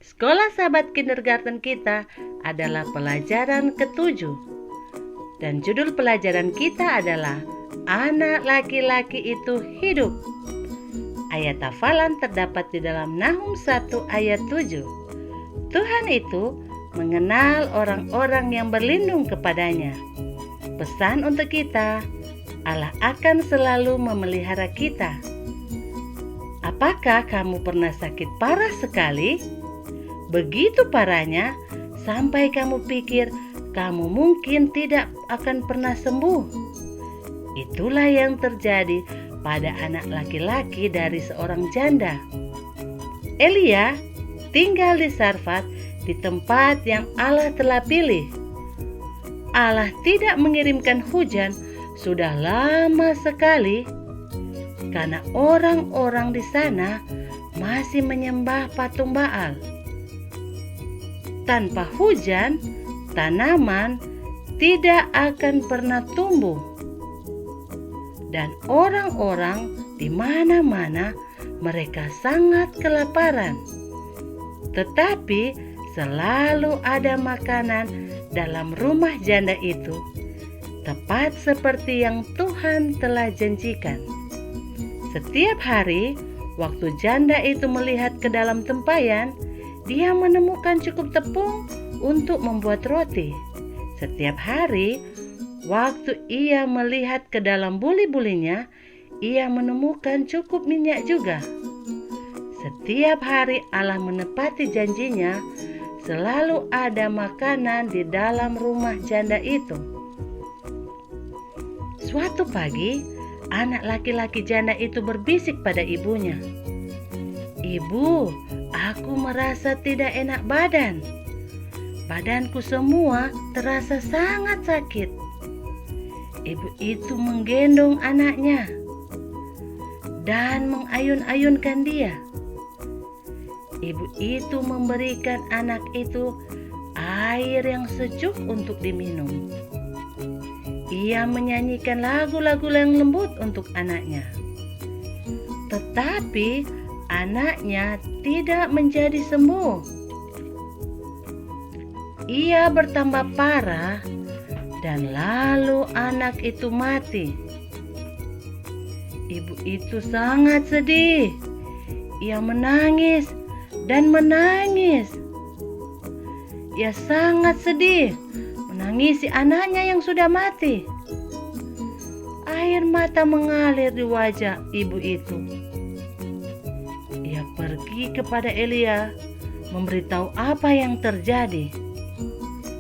Sekolah sahabat kindergarten kita adalah pelajaran ke-7. Dan judul pelajaran kita adalah Anak laki-laki itu hidup. Ayat hafalan terdapat di dalam Nahum 1 ayat 7. Tuhan itu mengenal orang-orang yang berlindung kepadanya. Pesan untuk kita, Allah akan selalu memelihara kita. Apakah kamu pernah sakit parah sekali? Begitu parahnya sampai kamu pikir kamu mungkin tidak akan pernah sembuh. Itulah yang terjadi pada anak laki-laki dari seorang janda. Elia tinggal di Sarfat, di tempat yang Allah telah pilih. Allah tidak mengirimkan hujan sudah lama sekali karena orang-orang di sana masih menyembah patung Baal. Tanpa hujan, tanaman tidak akan pernah tumbuh. Dan orang-orang di mana-mana mereka sangat kelaparan. Tetapi selalu ada makanan dalam rumah janda itu, tepat seperti yang Tuhan telah janjikan. Setiap hari, waktu janda itu melihat ke dalam tempayan, dia menemukan cukup tepung untuk membuat roti. Setiap hari, waktu ia melihat ke dalam buli-bulinya, ia menemukan cukup minyak juga. Setiap hari Allah menepati janjinya, selalu ada makanan di dalam rumah janda itu. Suatu pagi, anak laki-laki janda itu berbisik pada ibunya, "Ibu, aku merasa tidak enak badan. Badanku semua terasa sangat sakit." Ibu itu menggendong anaknya dan mengayun-ayunkan dia. Ibu itu memberikan anak itu air yang sejuk untuk diminum. Ia menyanyikan lagu-lagu yang lembut untuk anaknya. Tetapi anaknya tidak menjadi sembuh. Ia bertambah parah dan lalu anak itu mati. Ibu itu sangat sedih. Ia menangis dan menangis. Ia sangat sedih menangisi anaknya yang sudah mati. Air mata mengalir di wajah ibu itu. Ia pergi kepada Elia, memberitahu apa yang terjadi.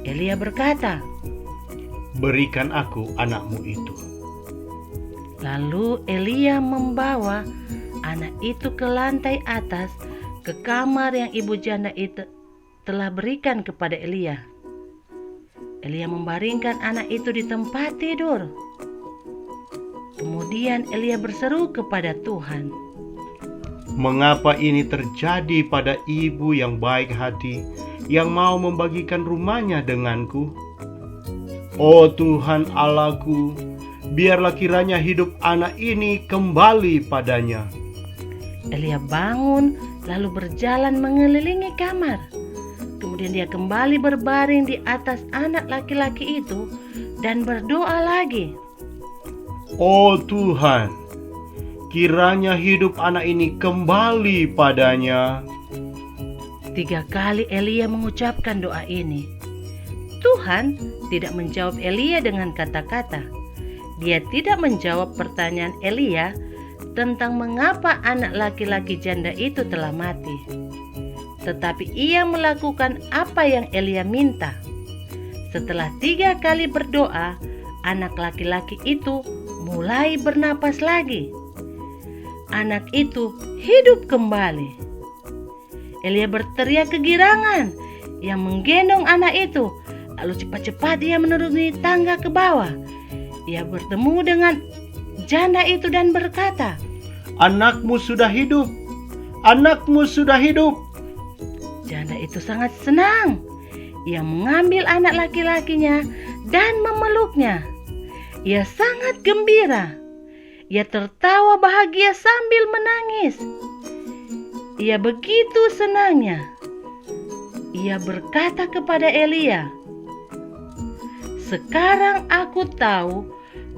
Elia berkata, "Berikan aku anakmu itu." Lalu Elia membawa anak itu ke lantai atas, ke kamar yang ibu janda itu telah berikan kepada Elia. Elia membaringkan anak itu di tempat tidur. Kemudian Elia berseru kepada Tuhan, "Mengapa ini terjadi pada ibu yang baik hati, yang mau membagikan rumahnya denganku? Oh Tuhan Allahku, biarlah kiranya hidup anak ini kembali padanya." Elia bangun lalu berjalan mengelilingi kamar. Kemudian dia kembali berbaring di atas anak laki-laki itu dan berdoa lagi. Oh Tuhan, kiranya hidup anak ini kembali padanya. 3 kali Elia mengucapkan doa ini. Tuhan tidak menjawab Elia dengan kata-kata. Dia tidak menjawab pertanyaan Elia tentang mengapa anak laki-laki janda itu telah mati. Tetapi ia melakukan apa yang Elia minta. Setelah 3 kali berdoa, anak laki-laki itu mulai bernapas lagi. Anak itu hidup kembali. Elia berteriak kegirangan. Ia menggendong anak itu. Lalu cepat-cepat ia menuruni tangga ke bawah. Ia bertemu dengan janda itu dan berkata, "Anakmu sudah hidup. Anakmu sudah hidup." Janda itu sangat senang. Ia mengambil anak laki-lakinya dan memeluknya. Ia sangat gembira. Ia tertawa bahagia sambil menangis. Ia begitu senangnya. ia berkata kepada Elia, "Sekarang aku tahu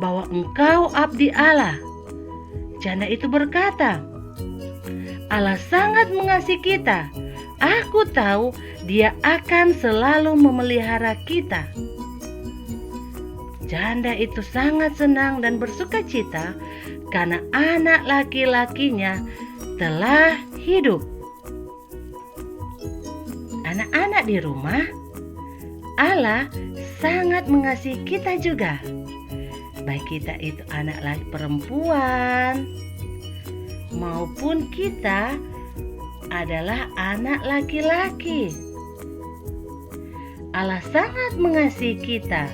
bahwa engkau abdi Allah." Janda itu berkata, "Allah sangat mengasihi kita. Aku tahu Dia akan selalu memelihara kita." Janda itu sangat senang dan bersukacita karena anak laki-lakinya telah hidup. Anak-anak di rumah, Allah sangat mengasihi kita juga. Baik kita itu anak laki perempuan maupun kita adalah anak laki-laki. Allah sangat mengasihi kita.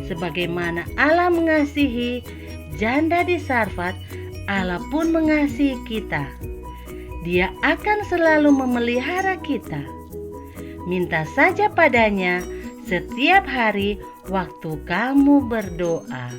Sebagaimana Allah mengasihi janda di Sarfat, Allah pun mengasihi kita. Dia akan selalu memelihara kita. Minta saja padanya setiap hari waktu kamu berdoa.